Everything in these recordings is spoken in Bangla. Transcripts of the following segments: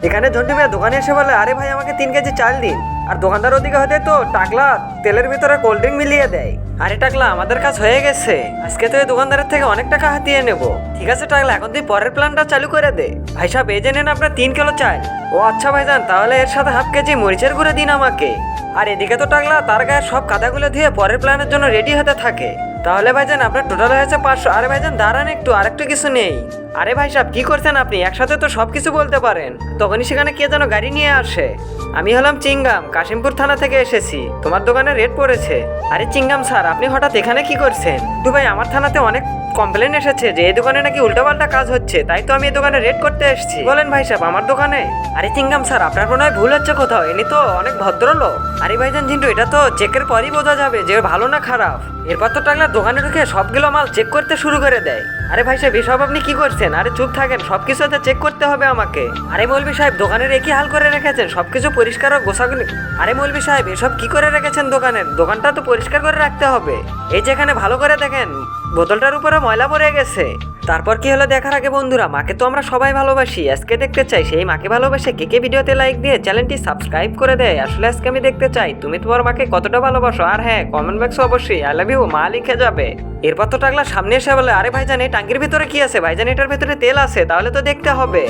এখানে ঝন্টু মিয়া দোকানে এসে বলে, আরে ভাই আমাকে 3 কেজি চাল দিন। আর দোকানদার ওদিকে হতে তো টাকলা তেলের ভিতরে কোল্ড ড্রিঙ্ক মিলিয়ে দেয়। আরে টাকলা, আমাদের কাজ হয়ে গেছে, আজকে তো এই দোকানদারের থেকে অনেক টাকা হাতিয়ে নেব। ঠিক আছে টাকলা, এখন তুই পরের প্ল্যানটা চালু করে দে। ভাই সাহেব, এই যে নেন আপনার 3 কিলো চাল। ও আচ্ছা ভাইজান, তাহলে এর সাথে হাফ কেজি মরিচের গুঁড়ো দিন আমাকে। আর এদিকে তো টাকলা তার গায়ে সব কাদাগুলো ধুয়ে পরের প্ল্যানের জন্য রেডি হতে থাকে। তাহলে ভাইজান আপনার টোটাল হয়েছে 500। আরে ভাইজান দাঁড়ান একটু, আরেকটু কিছু নেই। আরে ভাই সাহেব, কি করছেন আপনি? একসাথে তো সবকিছু বলতে পারেন। তখনই সেখানে কে যেন গাড়ি নিয়ে আসে। আমি হলাম চিঙ্গাম, কাশিমপুর থানা থেকে এসেছি, তোমার দোকানে রেড পড়েছে। আরে চিঙ্গাম স্যার, আপনি হঠাৎ এখানে কি করছেন? তো ভাই আমার থানাতে অনেক কমপ্লেন এসেছে যে এই দোকানে নাকি উল্টাপাল্টা কাজ হচ্ছে, তাই তো আমি এই দোকানে রেড করতে এসেছি। বলেন ভাই সাহেব, আমার দোকানে? আরে চিঙ্গাম স্যার, আপনার মনে হয় ভুল হচ্ছে কোথাও, এনি তো অনেক ভদ্রলোক। আরে ভাইজান ঝিন্টু, এটা তো চেকের পরই বোঝা যাবে যে ভালো না খারাপ। এরপর তো টাকলা দোকানে ঢুকে সবগুলো মাল চেক করতে শুরু করে দেয়। আরে ভাই সাহেব, এসব আপনি কি করছেন? আরে চুপ থাকেন, সবকিছু চেক করতে হবে আমাকে। আরে মৌলভী সাহেব, দোকানের একই হাল করে রেখেছেন, সবকিছু পরিষ্কার ও গোছাগুনি। আরে মৌলভী সাহেব, এসব কি করে রেখেছেন? দোকানটা তো পরিষ্কার করে রাখতে হবে। এই যেখানে ভালো করে দেখেন, বোতলটার উপরে ময়লা পড়ে গেছে। তারপর কি হলো দেখার আগে বন্ধুরা, মাকে তো আমরা সবাই ভালোবাসি, আজকে দেখতে চাই সেই মাকে ভালোবাসে কে কে ভিডিওতে লাইক দিয়ে চ্যানেলটি সাবস্ক্রাইব করে দেয়। আসলে আজকে আমি দেখতে চাই তুমি তোমার মাকে কতটা ভালোবাসো। আর হ্যাঁ, কমেন্ট বক্সে অবশ্যই আই লাভ ইউ মা লিখে যাবে। এরপর তো টাকলা সামনে এসে বলে, আরে ভাইজান এই টাঙ্কির ভিতরে কি আছে? ভাইজান এটার ভিতরে তেল আছে, তাহলে তো দেখতে হবে।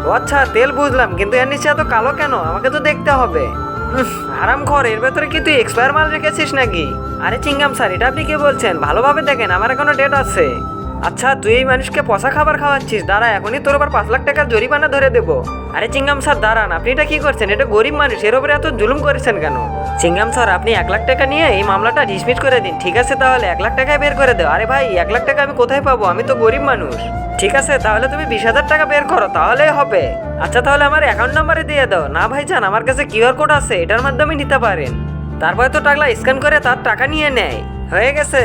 ও আচ্ছা, তেল বুঝলাম, কিন্তু এর নিচে এত কালো কেন? আমাকে তো দেখতে হবে। আরাম কর, এর ভেতরে কি তুই এক্সপায়ার মাল রেখেছিস নাকি? আরে চিঙ্গাম স্যার, এটা আপনি কি বলছেন? ভালোভাবে দেখেন, আমার এখনো ডেট আছে। আচ্ছা, তুই এই মানুষকে পচা খাবার খাওয়াচ্ছিস? দাঁড়া, এখনই তোর আবার 5 লাখ টাকার জরিমানা ধরে দেবো। আরে চিঙ্গাম স্যার দাঁড়ান, আপনি এটা কি করছেন? এটা গরিব মানুষ, এর উপরে এত জুলুম করেছেন কেন? চিঙ্গাম স্যার, আপনি 1 লাখ টাকা নিয়ে এই মামলাটা ডিসমিস করে দিন। ঠিক আছে, তাহলে 1 লাখ টাকায় বের করে দাও। আরে ভাই, 1 লাখ টাকা আমি কোথায় পাবো? আমি তো গরিব মানুষ। ঠিক আছে, তাহলে তুমি 20,000 টাকা বের করো, তাহলেই হবে। আচ্ছা, তাহলে আমার অ্যাকাউন্ট নাম্বারে দিয়ে দাও। না ভাইজান, আমার কাছে কিউআর কোড আছে, এটার মাধ্যমে নিতে পারেন। তারপরে তো টাকলা স্ক্যান করে তার টাকা নিয়ে নেয়। হয়ে গেছে।